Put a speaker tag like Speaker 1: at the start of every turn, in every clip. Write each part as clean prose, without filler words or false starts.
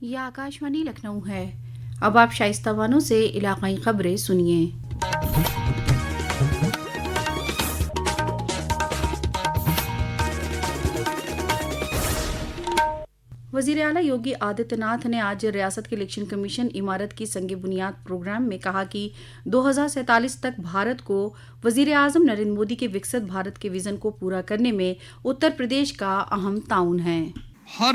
Speaker 1: یہ آکاشوانی لکھنؤ ہے۔ اب آپ شائستہ بانو سے علاقائی خبریں سنیے۔ وزیر اعلیٰ یوگی آدتیہ ناتھ نے آج ریاست کے الیکشن کمیشن عمارت کی سنگ بنیاد پروگرام میں کہا کہ 2047 تک بھارت کو وزیر اعظم نریندر مودی کے وکست بھارت کے وژن کو پورا کرنے میں اتر پردیش کا اہم تعاون ہے۔
Speaker 2: ہر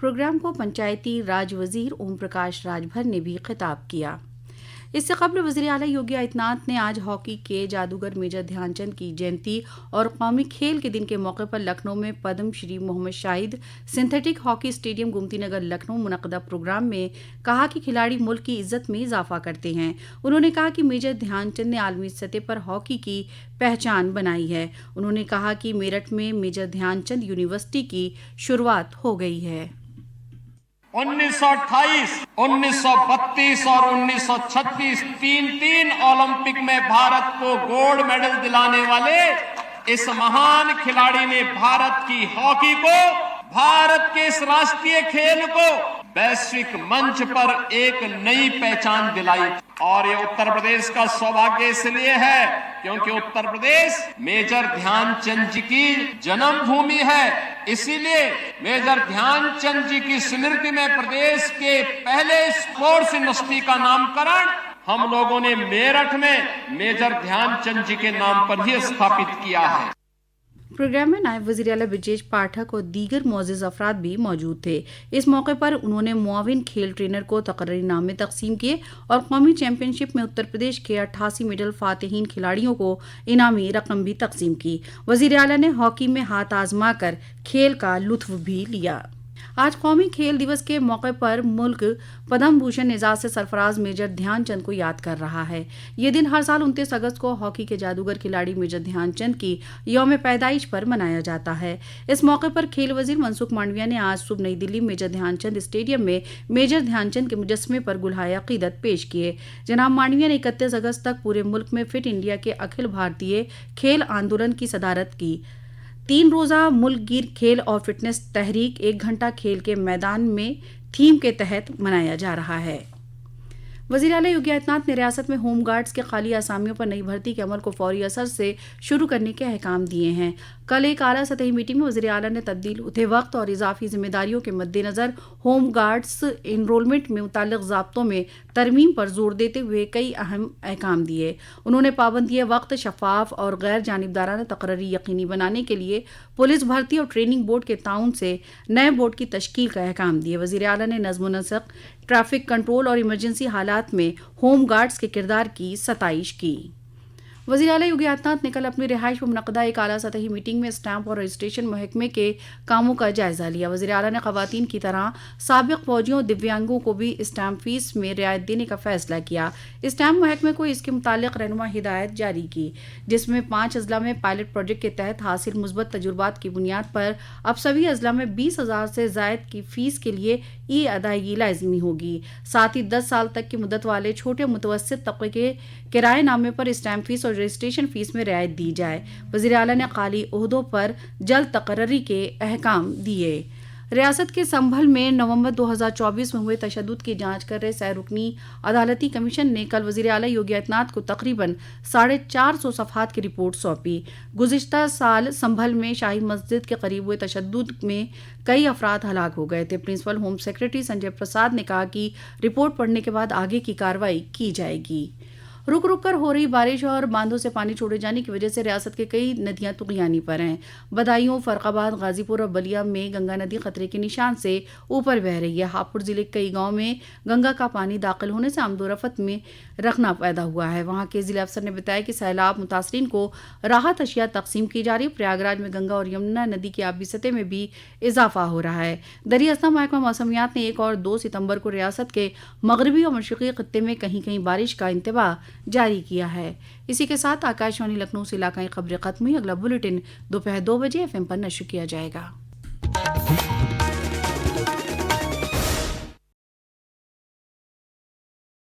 Speaker 1: پروگرام کو پنچایتی راج وزیر اوم پرکاش راجبھر نے بھی خطاب کیا۔ اس سے قبل وزیر اعلیٰ یوگی آدتیہ ناتھ نے آج ہاکی کے جادوگر میجر دھیان چند کی جینتی اور قومی کھیل کے دن کے موقع پر لکھنؤ میں Padma Shri Mohammad Shahid synthetic hockey stadium Gomti Nagar Lucknow منعقدہ پروگرام میں کہا کہ کھلاڑی ملک کی عزت میں اضافہ کرتے ہیں۔ انہوں نے کہا کہ میجر دھیان چند نے عالمی سطح پر ہاکی کی پہچان بنائی ہے۔ انہوں نے کہا کہ میرٹھ میں میجر دھیان چند یونیورسٹی کی شروعات ہو گئی ہے۔
Speaker 2: 1928, 1932 اور 1936 تین اولمپک میں بھارت کو گولڈ میڈل دلانے والے اس مہان کھلاڑی نے بھارت کی ہاکی کو، بھارت کے اس راشٹریہ کھیل کو ویشوک منچ پر ایک نئی پہچان دلائی۔ اور یہ اتر پردیش کا سوبھاگیہ اس لیے ہے کیونکہ اتر پردیش میجر دھیان چند جی کی جنم بھومی ہے، اسی لیے میجر دھیان چند جی کی اسمرتی میں پردیش کے پہلے اسپورٹس یونیورسٹی کا نام کرن ہم لوگوں نے میرٹھ میں میجر دھیان چند جی کے نام پر ہی استھاپت کیا ہے۔
Speaker 1: پروگرام میں نائب وزیر اعلیٰ برجیش پاٹھک اور دیگر معزز افراد بھی موجود تھے۔ اس موقع پر انہوں نے معاون کھیل ٹرینر کو تقرری نامے تقسیم کیے اور قومی چیمپئن شپ میں اتر پردیش کے 88 میڈل فاتحین کھلاڑیوں کو انعامی رقم بھی تقسیم کی۔ وزیر اعلیٰ نے ہاکی میں ہاتھ آزما کر کھیل کا لطف بھی لیا۔ آج قومی کھیل دیوس کے موقع پر ملک پدم بھوشن اعزاز سے سرفراز میجر دھیان چند کو یاد کر رہا ہے۔ یہ دن ہر سال 29 اگست کو ہاکی کے جادوگر کھلاڑی میجر دھیان چند کی یوم پیدائش پر منایا جاتا ہے۔ اس موقع پر کھیل وزیر منسکھ مانڈویا نے آج صبح نئی دلی میجر دھیان چند اسٹیڈیم میں میجر دھیان چند کے مجسمے پر گلہائے عقیدت پیش کیے۔ جناب مانڈویا نے 31 اگست تک پورے ملک میں فٹ انڈیا کے اکھل بھارتیہ کھیل آندولن کی صدارت کی۔ 3 روزہ ملک گیر کھیل اور فٹنس تحریک 1 گھنٹہ کھیل کے میدان میں تھیم کے تحت منایا جا رہا ہے۔ وزیر اعلیٰ یوگی آدتیہ ناتھ نے ریاست میں ہوم گارڈز کے خالی اسامیوں پر نئی بھرتی کے عمل کو فوری اثر سے شروع کرنے کے احکام دیے ہیں۔ کل ایک اعلیٰ سطحی میٹنگ میں وزیر اعلیٰ نے تبدیل ہوتے وقت اور اضافی ذمہ داریوں کے مد نظر ہوم گارڈز انرولمنٹ میں متعلق ضابطوں میں ترمیم پر زور دیتے ہوئے کئی اہم احکام دیے۔ انہوں نے پابندی وقت، شفاف اور غیر جانبدارانہ تقرری یقینی بنانے کے لیے پولیس بھرتی اور ٹریننگ بورڈ کے تعاون سے نئے بورڈ کی تشکیل کا احکام دیے۔ وزیر اعلیٰ نے نظم و نسق، ٹریفک کنٹرول اور ایمرجنسی حالات میں ہوم گارڈز کے کردار کی ستائش کی۔ وزیر اعلیٰ یوگی آدتیہ ناتھ نے کل اپنی رہائش پر منعقدہ ایک اعلیٰ سطحی میٹنگ میں اسٹامپ اور رجسٹریشن محکمے کے کاموں کا جائزہ لیا۔ وزیر اعلیٰ نے خواتین کی طرح سابق فوجیوں اور دیویانگوں کو بھی اسٹامپ فیس میں رعایت دینے کا فیصلہ کیا۔ اسٹامپ محکمے کو اس کے متعلق رہنما ہدایت جاری کی، جس میں 5 اضلاع میں پائلٹ پروجیکٹ کے تحت حاصل مثبت تجربات کی بنیاد پر اب سبھی اضلاع میں 20,000 سے زائد کی فیس کے لیے ای ادائیگی لازمی ہوگی۔ ساتھ ہی 10 سال تک کی مدت والے چھوٹے اور متوسط طبقے کے کرایہ نامے پر اسٹامپ فیس اور رجسٹریشن فیس میں رعایت دی جائے۔ وزیر اعلیٰ نے خالی عہدوں پر جلد تقرری کے احکام دیے۔ ریاست کے سنبھل میں نومبر 2024 میں ہوئے تشدد کی جانچ کر رہے سہ رکنی عدالتی کمیشن نے کل وزیر اعلیٰ یوگی آدتیہ ناتھ کو تقریباً 450 صفحات کی رپورٹ سونپی۔ گزشتہ سال سنبھل میں شاہی مسجد کے قریب ہوئے تشدد میں کئی افراد ہلاک ہو گئے تھے۔ Principal home secretary Sanjay Prasad نے کہا کہ رپورٹ پڑھنے کے بعد آگے کی کارروائی کی جائے گی۔ رک رک کر ہو رہی بارش اور باندھوں سے پانی چھوڑے جانے کی وجہ سے ریاست کے کئی ندیاں طغیانی پر ہیں۔ بدایوں، فرق آباد، غازی پور اور بلیا میں گنگا ندی خطرے کے نشان سے اوپر بہہ رہی ہے۔ ہاپوڑ ضلع کے کئی گاؤں میں گنگا کا پانی داخل ہونے سے آمد و رفت میں رخنا پیدا ہوا ہے۔ وہاں کے ضلع افسر نے بتایا کہ سیلاب متاثرین کو راحت اشیاء تقسیم کی جا رہی ہے۔ پریاگراج میں گنگا اور یمنا ندی کی آبی سطح میں بھی اضافہ ہو رہا ہے۔ دریا اثنا محکمہ موسمیات نے 1 اور 2 ستمبر کو ریاست کے مغربی اور مشرقی خطے میں کہیں کہیں بارش کا انتباہ جاری کیا ہے۔ اسی کے ساتھ آکاش وانی لکھنؤ سے علاقائی خبریں ختم ہوئی۔ اگلا بلیٹن دوپہر 2 بجے FM پر نشر کیا جائے گا۔